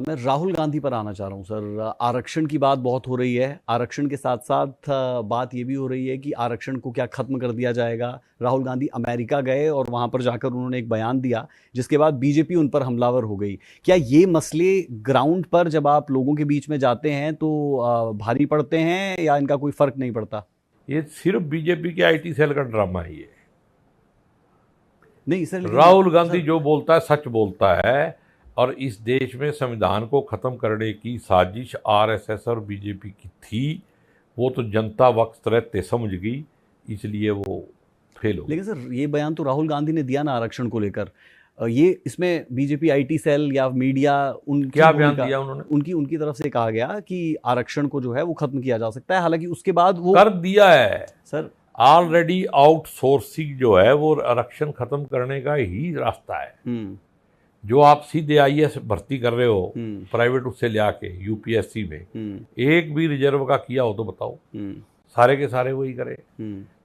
मैं राहुल गांधी पर आना चाह रहा हूँ सर। आरक्षण की बात बहुत हो रही है, आरक्षण के साथ साथ बात ये भी हो रही है कि आरक्षण को क्या खत्म कर दिया जाएगा। राहुल गांधी अमेरिका गए और वहां पर जाकर उन्होंने एक बयान दिया जिसके बाद बीजेपी उन पर हमलावर हो गई। क्या ये मसले ग्राउंड पर जब आप लोगों के बीच में जाते हैं तो भारी पड़ते हैं या इनका कोई फर्क नहीं पड़ता? ये सिर्फ बीजेपी के आईटी सेल का ड्रामा ही है। नहीं सर, राहुल गांधी जो बोलता है सच बोलता है, और इस देश में संविधान को खत्म करने की साजिश आरएसएस और बीजेपी की थी, वो तो जनता वक्त रहते समझ गई, इसलिए वो फेल हो गई। लेकिन सर ये बयान तो राहुल गांधी ने दिया ना आरक्षण को लेकर, ये इसमें बीजेपी आईटी सेल या मीडिया उनकी क्या बयान दिया उन्होंने? उनकी तरफ से कहा गया कि आरक्षण को जो है वो खत्म किया जा सकता है, हालांकि उसके बाद वो कर दिया है सर। ऑलरेडी आउटसोर्सिंग जो है वो आरक्षण खत्म करने का ही रास्ता है। जो आप सीधे आईएएस भर्ती कर रहे हो प्राइवेट उससे ले आके यूपीएससी में, एक भी रिजर्व का किया हो तो बताओ, सारे के सारे वही करे।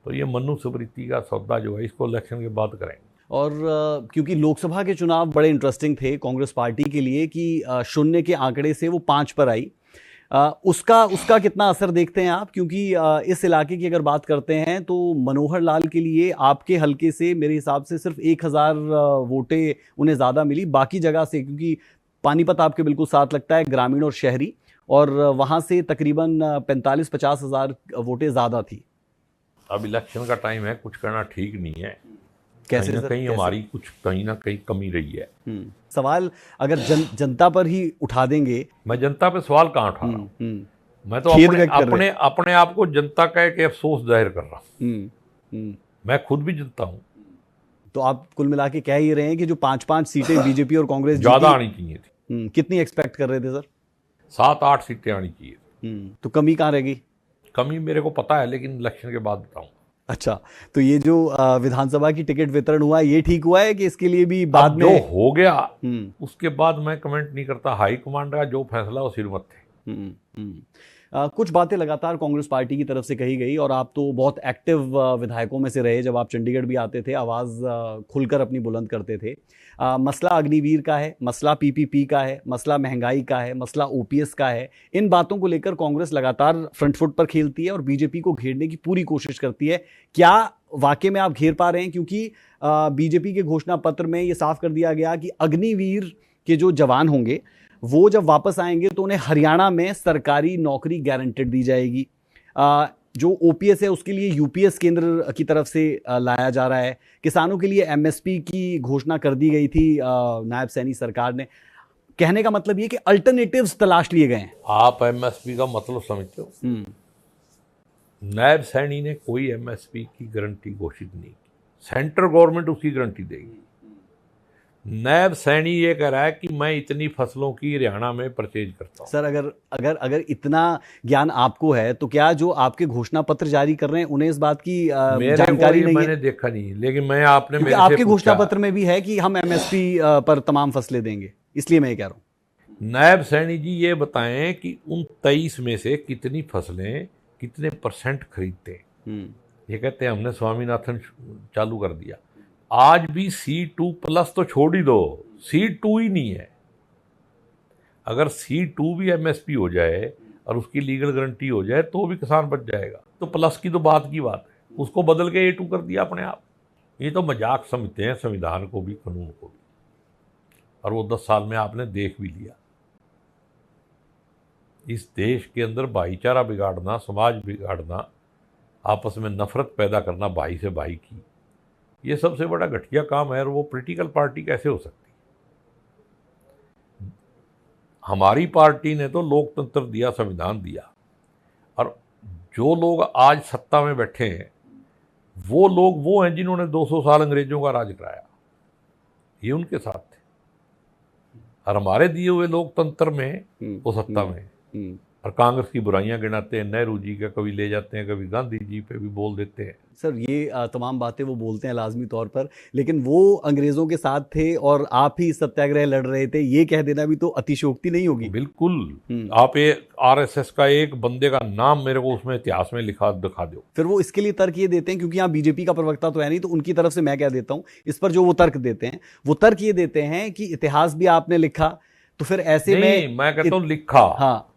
तो ये मनुस्मृति का सौदा जो है इसको इलेक्शन के बाद करेंगे। और क्योंकि लोकसभा के चुनाव बड़े इंटरेस्टिंग थे कांग्रेस पार्टी के लिए कि शून्य के आंकड़े से वो 5 पर आई, उसका कितना असर देखते हैं आप? क्योंकि इस इलाके की अगर बात करते हैं तो मनोहर लाल के लिए आपके हलके से मेरे हिसाब से सिर्फ 1000 वोटें उन्हें ज़्यादा मिली बाकी जगह से, क्योंकि पानीपत आपके बिल्कुल साथ लगता है, ग्रामीण और शहरी, और वहाँ से तकरीबन 45-50 हज़ार वोटें ज़्यादा थी। अब इलेक्शन का टाइम है, कुछ करना ठीक नहीं है। कैसे कहीं ना कहीं हमारी कुछ कहीं ना कहीं कमी रही है। सवाल अगर जनता पर ही उठा देंगे। मैं जनता पे सवाल कहाँ उठा रहा हूँ? मैं तो अपने आप को जनता कह के अफसोस जाहिर कर रहा हूँ। मैं खुद भी जनता हूँ। तो आप कुल मिला के कह ही रहे हैं कि जो 5-5 सीटें बीजेपी और कांग्रेस ज्यादा आनी चाहिए थी। कितनी एक्सपेक्ट कर रहे थे सर? 7-8 सीटें आनी चाहिए। तो कमी कहाँ रहेगी? कमी मेरे को पता है, लेकिन इलेक्शन के बाद बताऊंगा। अच्छा, तो ये जो विधानसभा की टिकट वितरण हुआ ये ठीक हुआ है कि इसके लिए भी बाद में जो हो गया उसके बाद मैं कमेंट नहीं करता। हाई कमांड का जो फैसला वो सिरमत थे। कुछ बातें लगातार कांग्रेस पार्टी की तरफ से कही गई और आप तो बहुत एक्टिव विधायकों में से रहे, जब आप चंडीगढ़ भी आते थे आवाज़ खुलकर अपनी बुलंद करते थे। मसला अग्निवीर का है, मसला पीपीपी का है, मसला महंगाई का है, मसला ओपीएस का है। इन बातों को लेकर कांग्रेस लगातार फ्रंट फुट पर खेलती है और बीजेपी को घेरने की पूरी कोशिश करती है। क्या वाकई में आप घेर पा रहे हैं? क्योंकि बीजेपी के घोषणा पत्र में ये साफ कर दिया गया कि अग्निवीर के जो जवान होंगे वो जब वापस आएंगे तो उन्हें हरियाणा में सरकारी नौकरी गारंटेड दी जाएगी। जो ओपीएस है उसके लिए यूपीएस केंद्र की तरफ से लाया जा रहा है। किसानों के लिए एमएसपी की घोषणा कर दी गई थी नायब सैनी सरकार ने। कहने का मतलब ये कि अल्टरनेटिव्स तलाश लिए गए हैं। आप एमएसपी का मतलब समझते हो? नायब सैनी ने कोई एमएसपी की गारंटी घोषित नहीं की। सेंट्रल गवर्नमेंट उसकी गारंटी देगी। नायब सैनी ये कह रहा है कि मैं इतनी फसलों की हरियाणा में परचेज करता हूं। सर अगर इतना ज्ञान आपको है तो क्या जो आपके घोषणा पत्र जारी कर रहे हैं उन्हें इस बात की जानकारी नहीं है? मैंने देखा नहीं, लेकिन मैं आपने मेरे से आपके घोषणा पत्र में भी है कि हम एमएसपी पर तमाम फसलें देंगे, इसलिए मैं ये कह रहा हूँ। नायब सैनी जी ये बताएं कि उन 23 में से कितनी फसलें कितने % खरीदते हैं। ये कहते हैं हमने स्वामीनाथन चालू कर दिया। आज भी C2+ तो छोड़ ही दो, C2 ही नहीं है। अगर C2 भी एमएसपी हो जाए और उसकी लीगल गारंटी हो जाए तो भी किसान बच जाएगा। तो प्लस की तो बात की बात है, उसको बदल के A2 कर दिया अपने आप। ये तो मजाक समझते हैं संविधान को भी, कानून को भी, और वो 10 साल में आपने देख भी लिया। इस देश के अंदर भाईचारा बिगाड़ना, समाज बिगाड़ना, आपस में नफरत पैदा करना भाई से भाई की, ये सबसे बड़ा घटिया काम है। और वो पॉलिटिकल पार्टी कैसे हो सकती? हमारी पार्टी ने तो लोकतंत्र दिया, संविधान दिया, और जो लोग आज सत्ता में बैठे हैं वो लोग वो हैं जिन्होंने 200 साल अंग्रेजों का राज कराया। ये उनके साथ थे, और हमारे दिए हुए लोकतंत्र में वो सत्ता में। और कांग्रेस की बुराइयां गिनाते हैं, नेहरू जी का कभी ले जाते हैं, कभी गांधी जी पे भी बोल देते हैं। सर ये तमाम बातें वो बोलते हैं लाजमी तौर पर, लेकिन वो अंग्रेजों के साथ थे और आप ही सत्याग्रह लड़ रहे थे, ये कह देना भी तो अतिशयोक्ति नहीं होगी? बिल्कुल। आप आरएसएस का एक बंदे का नाम मेरे को उसमें इतिहास में लिखा दिखा दो। फिर वो इसके लिए तर्क ये देते हैं, क्योंकि यहाँ बीजेपी का प्रवक्ता तो है नहीं, तो उनकी तरफ से मैं क्या देता हूँ इस पर, जो वो तर्क देते हैं वो तर्क ये देते हैं कि इतिहास भी आपने लिखा, तो फिर ऐसे नहीं, में मैं कहता हूँ लिखा, हाँ,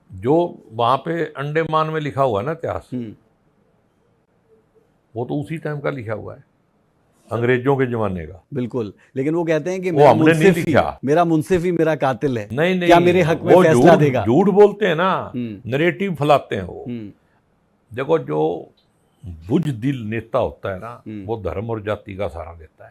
जो वहां पे अंडमान में लिखा हुआ है ना इतिहास, वो तो उसी टाइम का लिखा हुआ है, अंग्रेजों के जमाने का। बिल्कुल। लेकिन वो कहते हैं कि वो हमने नहीं लिखा। मेरा मुंसिफ ही मेरा कातिल है, नहीं नहीं, क्या मेरे हक में वो फैसला देगा? झूठ बोलते हैं ना, नरेटिव फैलाते हैं वो। देखो, जो बुजदिल नेता होता है ना, वो धर्म और जाति का सहारा देता है।